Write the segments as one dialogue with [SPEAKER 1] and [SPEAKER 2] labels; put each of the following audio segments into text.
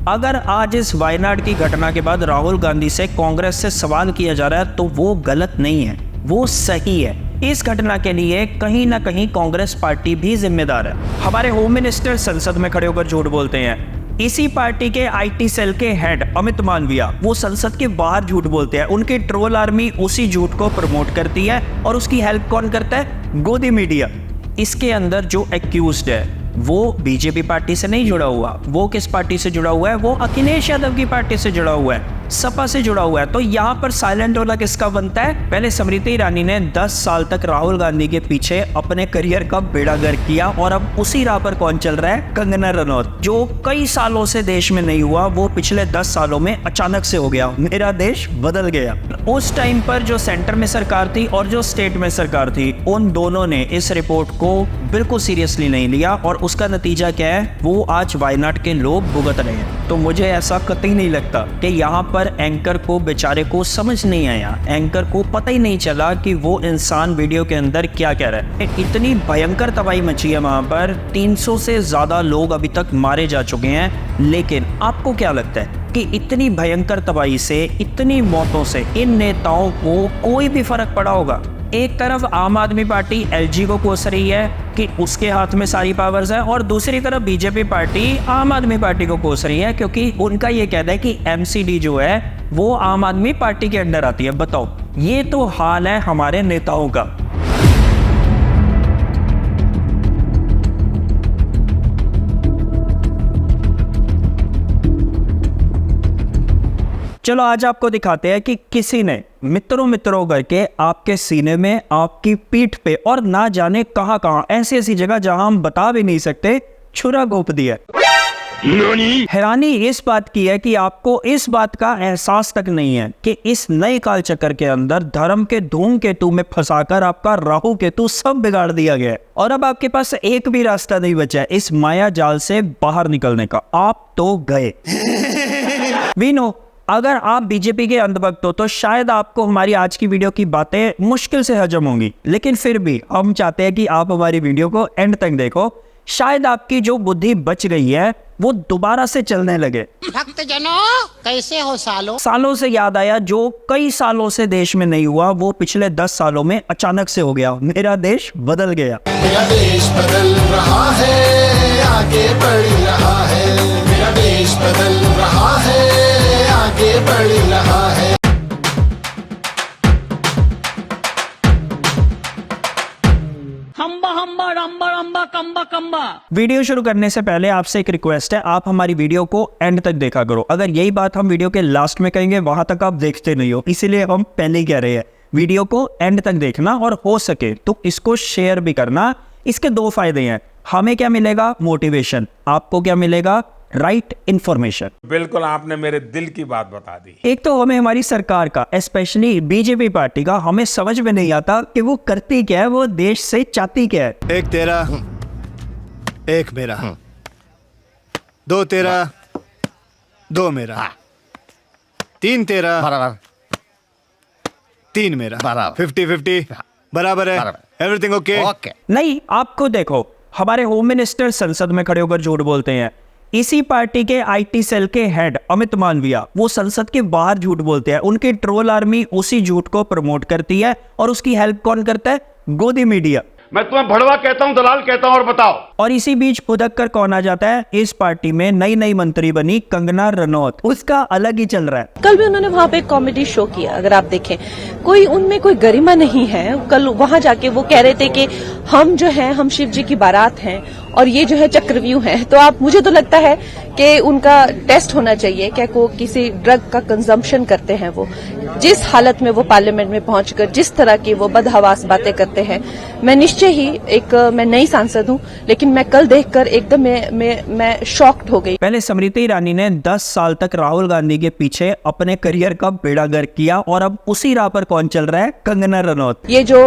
[SPEAKER 1] अगर आज इस वायनाड की घटना के बाद राहुल गांधी से कांग्रेस से सवाल किया जा रहा है तो वो गलत नहीं है, वो सही है। इस घटना के लिए कहीं ना कहीं कांग्रेस पार्टी भी जिम्मेदार है। हमारे होम मिनिस्टर संसद में खड़े होकर झूठ बोलते हैं। इसी पार्टी के आईटी सेल के हेड अमित मालविया वो संसद के बाहर झूठ बोलते हैं। उनकी ट्रोल आर्मी उसी झूठ को प्रमोट करती है और उसकी हेल्प कौन करता है? गोदी मीडिया। इसके अंदर जो एक्यूज्ड है वो बीजेपी पार्टी से नहीं जुड़ा हुआ। वो किस पार्टी से जुड़ा हुआ है? वो अखिलेश यादव की पार्टी से जुड़ा हुआ है, सपा से जुड़ा हुआ है। तो यहाँ पर साइलेंट वाला किसका बनता है? पहले स्मृति ईरानी ने 10 साल तक राहुल गांधी के पीछे अपने करियर का बेड़ा गर्क किया और अब उसी राह पर कौन चल रहा है? कंगना रनौत। जो कई सालों से देश में नहीं हुआ वो पिछले 10 सालों में अचानक से हो गया। मेरा देश बदल गया। उस टाइम पर जो सेंटर में सरकार थी और जो स्टेट में सरकार थी, उन दोनों ने इस रिपोर्ट को बिल्कुल सीरियसली नहीं लिया और उसका नतीजा क्या है? वो आज वायनाड के लोग भुगत रहे हैं। तो मुझे ऐसा कतई नहीं लगता कि यहाँ पर एंकर को बेचारे को समझ नहीं आया, एंकर को पता ही नहीं चला कि वो इंसान वीडियो के अंदर क्या कह रहा है। इतनी भयंकर तबाही मची है वहाँ पर, 300 से ज़्यादा लोग अभी तक मारे जा चुके हैं। लेकिन आपको क्या लगता है कि इतनी भयंकर तबाही से, इतनी मौतों से इन नेताओं को कोई भी फर्क पड़ा होगा? एक तरफ आम आदमी पार्टी एलजी को कोस रही है कि उसके हाथ में सारी पावर्स है और दूसरी तरफ बीजेपी पार्टी आम आदमी पार्टी को कोस रही है क्योंकि उनका ये कहना है कि एमसीडी जो है वो आम आदमी पार्टी के अंडर आती है। बताओ, ये तो हाल है हमारे नेताओं का। चलो आज आपको दिखाते हैं कि किसी ने मित्रों करके आपके सीने में, आपकी पीठ पे और ना जाने कहां ऐसी ऐसी जगह जहां हम बता भी नहीं सकते छुरा घोंप दिया। हैरानी इस बात की है कि आपको इस बात का एहसास तक नहीं है कि इस नए काल चक्कर के अंदर धर्म के धूमकेतु में फंसाकर आपका राहु केतु सब बिगाड़ दिया गया है और अब आपके पास एक भी रास्ता नहीं बचा है इस माया जाल से बाहर निकलने का। आप तो गए। वी नो, अगर आप बीजेपी के अंधभक्त हो तो शायद आपको हमारी आज की वीडियो की बातें मुश्किल से हजम होंगी, लेकिन फिर भी हम चाहते हैं कि आप हमारी वीडियो को एंड तक देखो। शायद आपकी जो बुद्धि बच गई है वो दोबारा से चलने लगे।
[SPEAKER 2] भक्तजनों, कैसे हो
[SPEAKER 1] सालों से याद आया जो कई सालों से देश में नहीं हुआ वो पिछले 10 सालों में अचानक से हो गया। मेरा देश बदल गया।
[SPEAKER 3] मेरा देश बदल रहा है, आगे बढ़ रहा है। मेरा देश बदल रहा है, आगे बढ़ रहा है।
[SPEAKER 2] हम्बा हम्बा रम्बा रम्बा कम्बा कम्बा।
[SPEAKER 1] वीडियो शुरू करने से पहले आपसे एक रिक्वेस्ट है, आप हमारी वीडियो को एंड तक देखा करो। अगर यही बात हम वीडियो के लास्ट में कहेंगे वहां तक आप देखते नहीं हो, इसीलिए हम पहले ही कह रहे हैं वीडियो को एंड तक देखना और हो सके तो इसको शेयर भी करना। इसके 2 फायदे हैं। हमें क्या मिलेगा? मोटिवेशन। आपको क्या मिलेगा? Right information.
[SPEAKER 4] बिल्कुल आपने मेरे दिल की बात बता दी।
[SPEAKER 1] एक तो हमें हमारी सरकार का, स्पेशली बीजेपी पार्टी का, हमें समझ में नहीं आता कि वो करती क्या है, वो देश से चाहती क्या है।
[SPEAKER 5] एक तेरा, एक मेरा, 2 तेरा, 2 मेरा, 3 तेरा, 3 मेरा, 50-50 बराबर है। Everything okay?
[SPEAKER 1] नहीं, आपको देखो, हमारे होम मिनिस्टर संसद में खड़े होकर झूठ बोलते हैं। इसी पार्टी के आईटी सेल के हेड अमित मालविया वो संसद के बाहर झूठ बोलते हैं। उनकी ट्रोल आर्मी उसी झूठ को प्रमोट करती है और उसकी हेल्प कौन करता है? गोदी मीडिया।
[SPEAKER 6] मैं तुम्हें भड़वा कहता हूं, दलाल कहता हूं, और बताओ।
[SPEAKER 1] और इसी बीच खुदक कर कौन आ जाता है? इस पार्टी में नई मंत्री बनी कंगना रनौत, उसका अलग ही चल रहा है।
[SPEAKER 7] कल भी उन्होंने वहाँ पे एक कॉमेडी शो किया, अगर आप देखें कोई उनमें कोई गरिमा नहीं है। कल वहाँ जाके वो कह रहे थे कि हम जो है हम शिव जी की बारात हैं और ये जो है चक्रव्यूह है। तो आप, मुझे तो लगता है कि उनका टेस्ट होना चाहिए क्या को किसी ड्रग का कंजम्पशन करते हैं। वो जिस हालत में वो पार्लियामेंट में पहुंचकर जिस तरह की वो बदहवास बातें करते हैं, मैं निश्चय ही मैं नई सांसद हूं, लेकिन मैं कल देखकर एकदम मैं शॉक्ड हो गई।
[SPEAKER 1] पहले स्मृति ईरानी ने 10 साल तक राहुल गांधी के पीछे अपने करियर का बेड़ा गर्क किया और अब उसी राह पर कौन चल रहा है? कंगना रनौत।
[SPEAKER 7] ये जो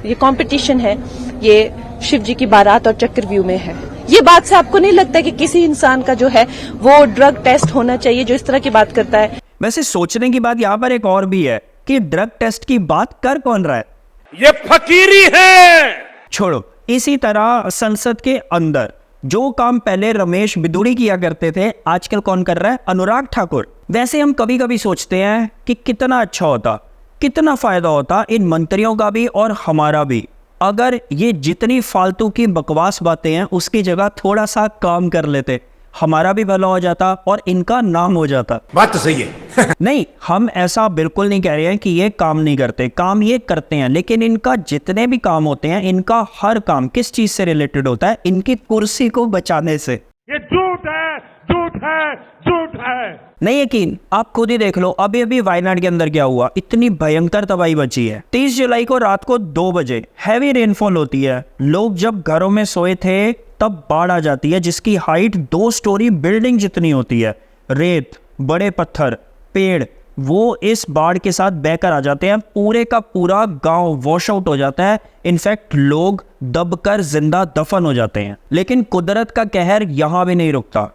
[SPEAKER 7] ये कंपटीशन है ये शिव जी की बारात और चक्रव्यूह में है। ये बात से आपको नहीं लगता कि किसी इंसान का जो है वो ड्रग टेस्ट होना चाहिए जो इस तरह की बात करता है?
[SPEAKER 1] वैसे सोचने की बात यहाँ पर एक और भी है कि ड्रग टेस्ट की बात कर कौन रहा है?
[SPEAKER 6] ये फकीरी है।
[SPEAKER 1] छोड़ो, इसी तरह संसद के अंदर जो काम पहले रमेश बिदुड़ी किया करते थे आजकल कौन कर रहा है? अनुराग ठाकुर। वैसे हम कभी कभी सोचते हैं कि कितना अच्छा होता, कितना फायदा होता इन मंत्रियों का भी और हमारा भी, अगर ये जितनी फालतू की बकवास बातें हैं उसकी जगह थोड़ा सा काम कर लेते, हमारा भी भला हो जाता और इनका नाम हो जाता।
[SPEAKER 4] बात तो सही है।
[SPEAKER 1] नहीं, हम ऐसा बिल्कुल नहीं कह रहे हैं कि ये काम नहीं करते, काम ये करते हैं, लेकिन इनका जितने भी काम होते हैं, इनका हर काम किस चीज से रिलेटेड होता है? इनकी कुर्सी को बचाने से।
[SPEAKER 6] ये झूठ है, झूठ है, झूठ है।
[SPEAKER 1] नहीं यकीन? आप खुद ही देख लो, अभी अभी वायनाड के अंदर क्या हुआ, इतनी भयंकर तबाही मची है। 30 जुलाई को रात को 2 बजे हैवी रेनफॉल होती है, लोग जब घरों में सोए थे तब बाढ़ आ जाती है जिसकी हाइट 2 स्टोरी बिल्डिंग जितनी होती है। रेत, बड़े पत्थर, पेड़, वो इस बाढ़ के साथ बहकर आ जाते हैं, पूरे का पूरा गांव वॉश आउट हो जाता है। इनफैक्ट लोग दबकर जिंदा दफन हो जाते हैं। लेकिन कुदरत का कहर यहां भी नहीं रुकता।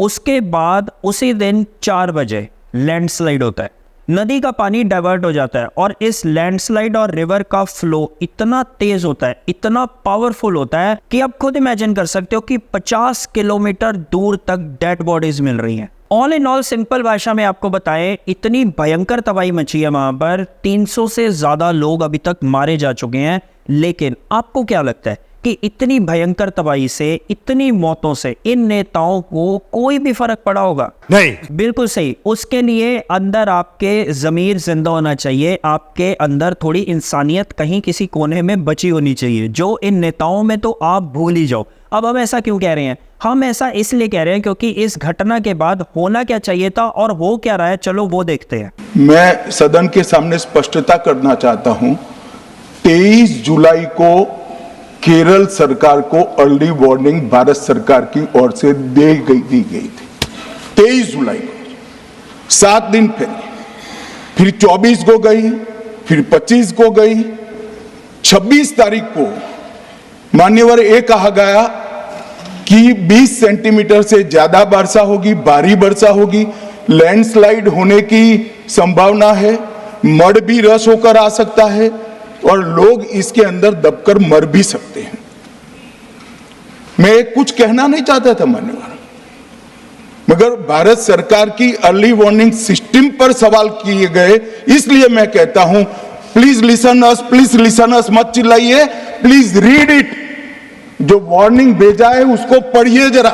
[SPEAKER 1] उसके बाद उसी दिन 4 बजे लैंडस्लाइड होता है, नदी का पानी डाइवर्ट हो जाता है और इस लैंडस्लाइड और रिवर का फ्लो इतना तेज होता है, इतना पावरफुल होता है कि आप खुद इमेजिन कर सकते हो कि 50 किलोमीटर दूर तक डेड बॉडीज मिल रही हैं। ऑल इन ऑल सिंपल भाषा में आपको बताएं, इतनी भयंकर तबाही मची है वहां पर, 300 से ज्यादा लोग अभी तक मारे जा चुके हैं। लेकिन आपको क्या लगता है कि इतनी भयंकर तबाही से, इतनी मौतों से इन नेताओं को कोई भी फर्क पड़ा होगा?
[SPEAKER 5] नहीं।
[SPEAKER 1] बिल्कुल सही। उसके लिए अंदर आपके ज़मीर जिंदा होना चाहिए, आपके अंदर थोड़ी इंसानियत कहीं किसी कोने में बची होनी चाहिए, जो इन नेताओं में तो आप भूल ही जाओ। अब हम ऐसा क्यों कह रहे हैं? हम ऐसा इसलिए कह रहे हैं क्योंकि इस घटना के बाद होना क्या चाहिए था और हो क्या रहा है, चलो वो देखते हैं।
[SPEAKER 8] मैं सदन के सामने स्पष्टता करना चाहता हूं, 23 जुलाई को केरल सरकार को अर्ली वार्निंग भारत सरकार की ओर से दी गई थी। 23 जुलाई को 7 दिन फिर 24 को गई, फिर 25 को गई, 26 तारीख को मान्यवर ये कहा गया कि 20 सेंटीमीटर से ज्यादा वर्षा होगी, भारी वर्षा होगी, लैंडस्लाइड होने की संभावना है, मड भी रस होकर आ सकता है और लोग इसके अंदर दबकर मर भी सकते हैं। मैं कुछ कहना नहीं चाहता था मान्यवर, मगर भारत सरकार की अर्ली वार्निंग सिस्टम पर सवाल किए गए, इसलिए मैं कहता हूं प्लीज लिसन अस, मत चिल्लाइए, प्लीज रीड इट। जो वार्निंग भेजा है उसको पढ़िए जरा।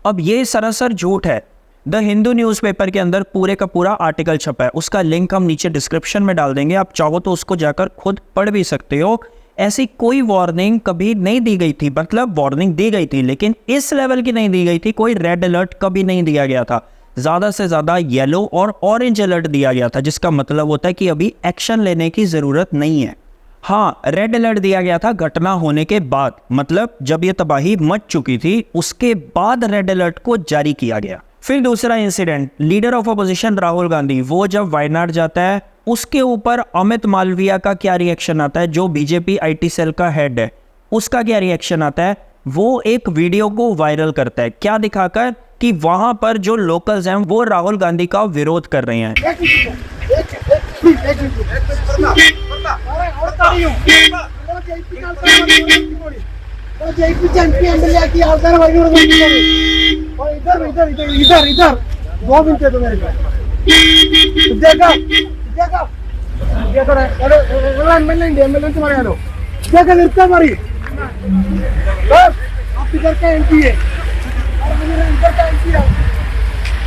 [SPEAKER 1] अब ये सरासर झूठ है। द हिंदू न्यूज़पेपर के अंदर पूरे का पूरा आर्टिकल छपा है, उसका लिंक हम नीचे डिस्क्रिप्शन में डाल देंगे, आप चाहो तो उसको जाकर खुद पढ़ भी सकते हो। ऐसी कोई वार्निंग कभी नहीं दी गई थी, मतलब वार्निंग दी गई थी लेकिन इस लेवल की नहीं दी गई थी। कोई रेड अलर्ट कभी नहीं दिया गया था, ज़्यादा से ज़्यादा येलो और ऑरेंज अलर्ट दिया गया था, जिसका मतलब होता है कि अभी एक्शन लेने की ज़रूरत नहीं है। हाँ, रेड अलर्ट दिया गया था घटना होने के बाद, मतलब जब ये तबाही मच चुकी थी उसके बाद रेड अलर्ट को जारी किया गया। फिर दूसरा incident, leader of opposition Rahul Gandhi, वो जब वायनाड जाता है उसके ऊपर अमित मालविया का क्या रिएक्शन आता है, जो बीजेपी आईटी सेल का हेड है, उसका क्या रिएक्शन आता है? वो एक वीडियो को वायरल करता है, क्या दिखाकर कि वहां पर जो लोकल्स हैं वो राहुल गांधी का विरोध कर रहे हैं।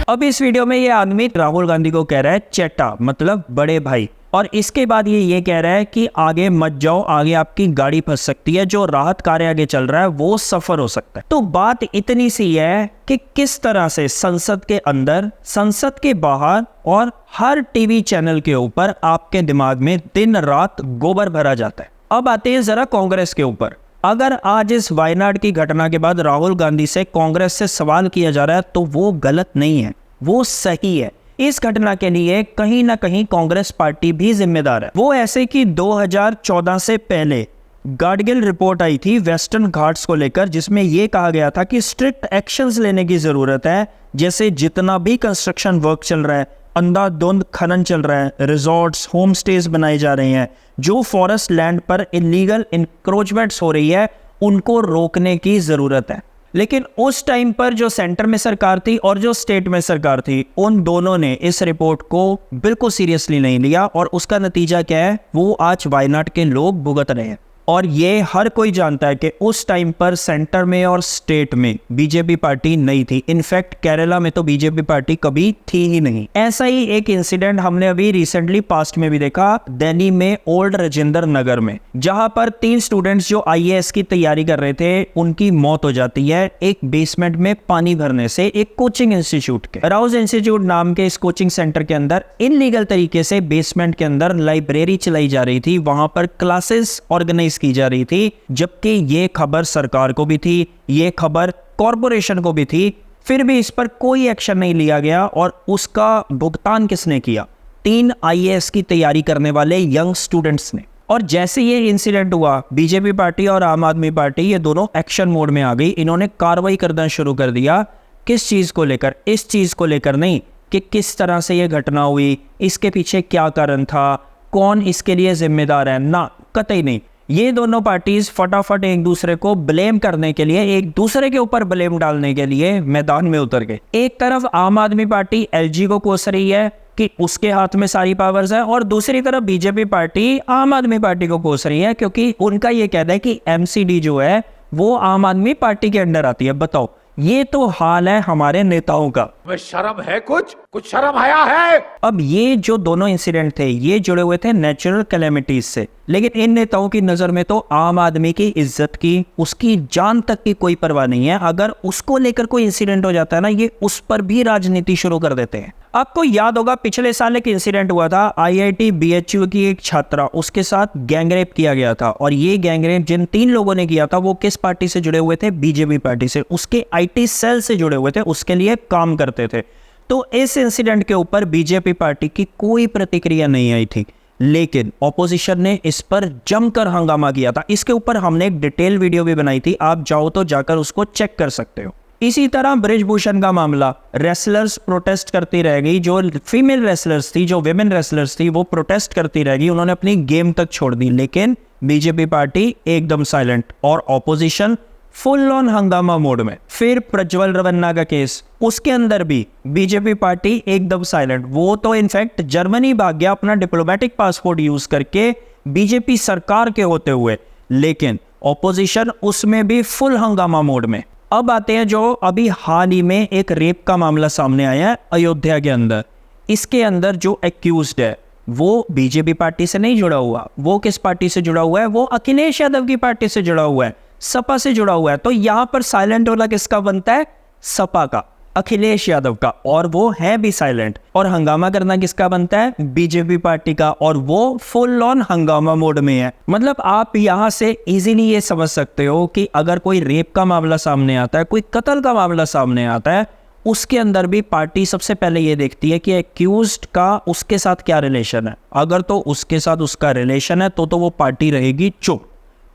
[SPEAKER 1] अब इस वीडियो में ये आदमी राहुल गांधी को कह रहा है चेटा, मतलब बड़े भाई, और इसके बाद ये कह रहा है कि आगे मत जाओ, आगे आपकी गाड़ी फंस सकती है, जो राहत कार्य आगे चल रहा है वो सफर हो सकता है। तो बात इतनी सी है कि किस तरह से संसद के अंदर, संसद के बाहर और हर टीवी चैनल के ऊपर आपके दिमाग में दिन रात गोबर भरा जाता है। अब आते हैं जरा कांग्रेस के ऊपर। अगर आज इस वायनाड की घटना के बाद राहुल गांधी से कांग्रेस से सवाल किया जा रहा है तो वो गलत नहीं है, वो सही है। इस घटना के लिए कहीं ना कहीं कांग्रेस पार्टी भी जिम्मेदार है। वो ऐसे कि 2014 से पहले गाडगिल रिपोर्ट आई थी वेस्टर्न घाट्स को लेकर, जिसमें यह कहा गया था कि स्ट्रिक्ट एक्शंस लेने की जरूरत है। जैसे जितना भी कंस्ट्रक्शन वर्क चल रहा है, अंधाधुंध खनन चल रहा है, रिजॉर्ट्स, होम स्टेज बनाए जा रहे हैं, जो फॉरेस्ट लैंड पर इलीगल इंक्रोचमेंट्स हो रही है, उनको रोकने की जरूरत है। लेकिन उस टाइम पर जो सेंटर में सरकार थी और जो स्टेट में सरकार थी, उन दोनों ने इस रिपोर्ट को बिल्कुल सीरियसली नहीं लिया और उसका नतीजा क्या है, वो आज वायनाड के लोग भुगत रहे हैं। और ये हर कोई जानता है कि उस टाइम पर सेंटर में और स्टेट में बीजेपी पार्टी नहीं थी। इनफैक्ट केरला में तो बीजेपी पार्टी कभी थी ही नहीं। ऐसा ही एक इंसिडेंट हमने अभी रिसेंटली पास्ट में भी देखा, दिल्ली में ओल्ड राजेंद्र नगर में, जहां पर 3 स्टूडेंट्स जो IAS की तैयारी कर रहे थे, उनकी मौत हो जाती है एक बेसमेंट में पानी भरने से, एक कोचिंग इंस्टीट्यूट के। राउज इंस्टीट्यूट नाम के इस कोचिंग सेंटर के अंदर इनलीगल तरीके से बेसमेंट के अंदर लाइब्रेरी चलाई जा रही थी, वहां पर क्लासेस ऑर्गेनाइज की जा रही थी, जबकि ये खबर सरकार को भी थी, ये खबर कॉरपोरेशन को भी थी, फिर भी इस पर कोई एक्शन नहीं लिया गया। और उसका भुगतान किसने किया? 3 IAS की तैयारी करने वाले यंग स्टूडेंट्स ने। और जैसे ये इंसिडेंट हुआ, बीजेपी पार्टी और आम आदमी पार्टी ये दोनों एक्शन मोड में आ गई। इन्होंने कार्रवाई करना शुरू कर दिया। किस चीज को लेकर? इस चीज को लेकर नहीं कि किस तरह से ये घटना हुई, इसके पीछे क्या कारण था, कौन इसके लिए जिम्मेदार है, ना, कतई नहीं। ये दोनों पार्टीज फटाफट एक दूसरे को ब्लेम करने के लिए, एक दूसरे के ऊपर ब्लेम डालने के लिए मैदान में उतर गए। एक तरफ आम आदमी पार्टी LG को कोस रही है कि उसके हाथ में सारी पावर्स है, और दूसरी तरफ बीजेपी पार्टी आम आदमी पार्टी को कोस रही है क्योंकि उनका ये कहना है कि MCD जो है वो आम आदमी पार्टी के अंडर आती है। बताओ, ये तो हाल है हमारे नेताओं का।
[SPEAKER 6] शर्म है, कुछ शर्म आया है।
[SPEAKER 1] अब ये जो दोनों इंसिडेंट थे, ये जुड़े हुए थे नेचुरल कैलेमिटीज से, लेकिन इन नेताओं की नजर में तो आम आदमी की इज्जत की, उसकी जान तक की कोई परवाह नहीं है। अगर उसको लेकर कोई इंसिडेंट हो जाता है ना, ये उस पर भी राजनीति शुरू कर देते हैं। आपको याद होगा पिछले साल एक इंसिडेंट हुआ था, IIT BHU की एक छात्रा, उसके साथ गैंगरेप किया गया था। और ये गैंगरेप जिन 3 लोगों ने किया था वो किस पार्टी से जुड़े हुए थे? बीजेपी पार्टी से, उसके IT सेल से जुड़े हुए थे, उसके लिए काम करते थे। तो इस इंसिडेंट के ऊपर बीजेपी पार्टी की कोई प्रतिक्रिया नहीं आई थी, लेकिन ऑपोजिशन ने इस पर जमकर हंगामा किया था। इसके ऊपर हमने एक डिटेल वीडियो भी बनाई थी, आप चाहो तो जाकर उसको चेक कर सकते हो। इसी तरह ब्रिजभूषण का मामला, रेसलर्स प्रोटेस्ट करती रह गई, जो फीमेल रेसलर्स थी, जो विमेन रेसलर्स थी, वो प्रोटेस्ट करती रह गई, उन्होंने अपनी गेम तक छोड़ दी, लेकिन बीजेपी पार्टी एकदम साइलेंट और ऑपोजिशन फुल ऑन हंगामा मोड में। फिर प्रज्वल रवन्ना का केस, उसके अंदर भी बीजेपी पार्टी एकदम साइलेंट। वो तो इनफैक्ट जर्मनी भाग गया अपना डिप्लोमेटिक पासपोर्ट यूज करके बीजेपी सरकार के होते हुए, लेकिन ऑपोजिशन उसमें भी फुल हंगामा मोड में। अब आते हैं जो अभी हाल ही में एक रेप का मामला सामने आया है अयोध्या के अंदर। इसके अंदर जो एक्यूज्ड है वो बीजेपी पार्टी से नहीं जुड़ा हुआ, वो किस पार्टी से जुड़ा हुआ है? वो अखिलेश यादव की पार्टी से जुड़ा हुआ है, सपा से जुड़ा हुआ है। तो यहां पर साइलेंट वाला किसका बनता है? सपा का, अखिलेश यादव का, और वो है भी साइलेंट। और हंगामा करना किसका बनता है? बीजेपी पार्टी का, और वो फुल ऑन हंगामा मोड में है। मतलब आप यहां से इजीली ये समझ सकते हो कि अगर कोई रेप का मामला सामने आता है, कोई कत्ल का मामला सामने आता है, उसके अंदर भी पार्टी सबसे पहले ये देखती है कि एक्यूज्ड का उसके साथ क्या रिलेशन है। अगर तो उसके साथ उसका रिलेशन है तो वो पार्टी रहेगी चुप,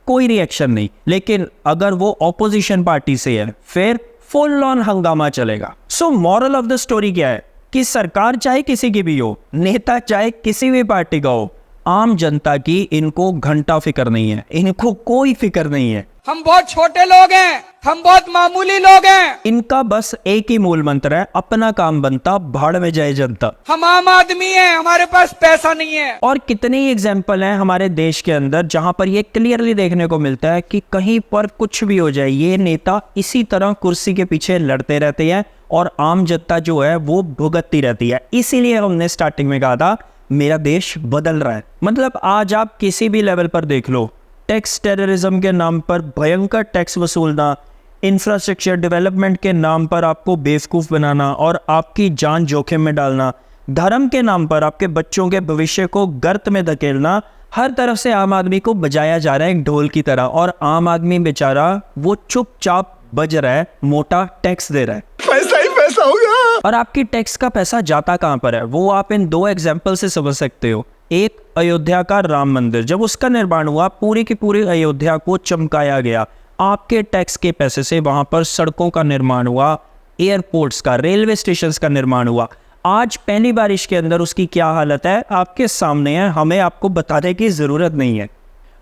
[SPEAKER 1] कोई रिएक्शन नहीं। लेकिन अगर वो ऑपोजिशन पार्टी से है, फिर फुल ऑन हंगामा चलेगा। So moral of the story क्या है कि सरकार चाहे किसी की भी हो, नेता चाहे किसी भी पार्टी का हो, आम जनता की इनको घंटा फिक्र नहीं है, इनको कोई फिक्र नहीं है।
[SPEAKER 9] हम बहुत छोटे लोग हैं, हम बहुत मामूली लोग हैं।
[SPEAKER 1] इनका बस एक ही मूल मंत्र है, अपना काम बनता, भाड़ में जाए जनता।
[SPEAKER 9] हम आम आदमी हैं, हमारे पास पैसा नहीं है।
[SPEAKER 1] और कितने ही एग्जाम्पल हैं हमारे देश के अंदर जहां पर ये क्लियरली देखने को मिलता है कि कहीं पर कुछ भी हो जाए, ये नेता इसी तरह कुर्सी के पीछे लड़ते रहते हैं और आम जनता जो है वो भुगतती रहती है। इसीलिए हमने स्टार्टिंग में कहा था मेरा देश बदल रहा है। मतलब आज आप किसी भी लेवल पर देख लो, टैक्स टेररिज्म के नाम पर भयंकर टैक्स वसूलना, इंफ्रास्ट्रक्चर डेवलपमेंट के नाम पर आपको बेवकूफ़ बनाना और आपकी जान जोखिम में डालना, धर्म के नाम पर आपके बच्चों के भविष्य को गर्त में धकेलना, हर तरफ से आम आदमी को बजाया जा रहा है एक ढोल की तरह, और आम आदमी बेचारा वो चुपचाप बज रहा है, मोटा टैक्स दे रहा है।
[SPEAKER 8] पैसा ही पैसा होगा।
[SPEAKER 1] और आपकी टैक्स का पैसा जाता कहां पर है वो आप इन 2 एग्जाम्पल से समझ सकते हो। एक अयोध्या का राम मंदिर, जब उसका निर्माण हुआ पूरी की पूरी अयोध्या को चमकाया गया, आपके टैक्स के पैसे से वहां पर सड़कों का निर्माण हुआ, एयरपोर्ट्स का, रेलवे स्टेशंस का निर्माण हुआ। आज पहली बारिश के अंदर उसकी क्या हालत है आपके सामने है, हमें आपको बताने की जरूरत नहीं है।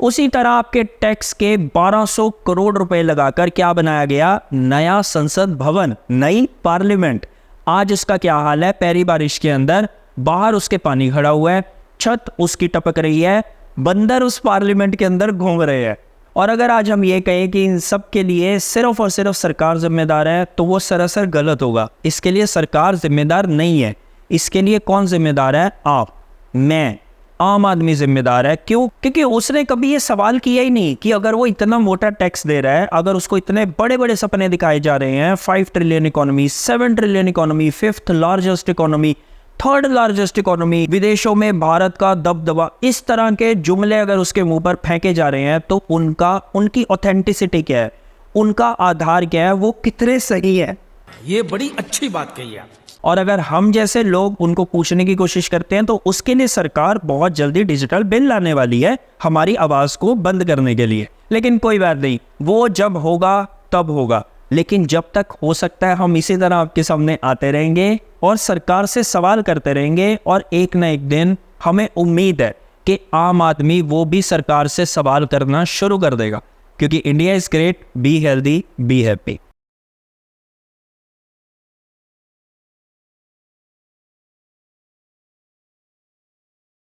[SPEAKER 1] उसी तरह आपके टैक्स के 1200 करोड़ रुपए लगाकर क्या बनाया गया? नया संसद भवन, नई पार्लियामेंट। आज उसका क्या हाल है? पहली बारिश के अंदर बाहर उसके पानी खड़ा हुआ है, छत उसकी टपक रही है, बंदर उस पार्लियामेंट के अंदर घूम रहे हैं। और अगर आज हम ये कहें कि इन सब के लिए सिर्फ और सिर्फ सरकार जिम्मेदार है, तो वो सरासर गलत होगा। इसके लिए सरकार जिम्मेदार नहीं है। इसके लिए कौन जिम्मेदार है? आप, मैं, आम आदमी जिम्मेदार है। क्यों? क्योंकि उसने कभी ये सवाल किया ही नहीं कि अगर वो इतना मोटा टैक्स दे रहा है, अगर उसको इतने बड़े बड़े सपने दिखाए जा रहे हैं, 5 trillion economy, 7 trillion economy, 5th largest economy, 3rd largest economy, विदेशों में भारत का दबदबा, इस तरह के जुमले अगर उसके मुंह पर फेंके जा रहे हैं, तो उनकी ऑथेंटिसिटी क्या है, उनका आधार क्या है, वो कितने सही है।
[SPEAKER 2] ये बड़ी अच्छी बात कही आप।
[SPEAKER 1] और अगर हम जैसे लोग उनको पूछने की कोशिश करते हैं, तो उसके लिए सरकार बहुत जल्दी डिजिटल बिल लाने वाली है हमारी आवाज को बंद करने के लिए। लेकिन कोई बात नहीं, वो जब होगा तब होगा। लेकिन जब तक हो सकता है हम इसी तरह आपके सामने आते रहेंगे और सरकार से सवाल करते रहेंगे, और एक ना एक दिन हमें उम्मीद है कि आम आदमी वो भी सरकार से सवाल करना शुरू कर देगा। क्योंकि India is great, be healthy, be happy.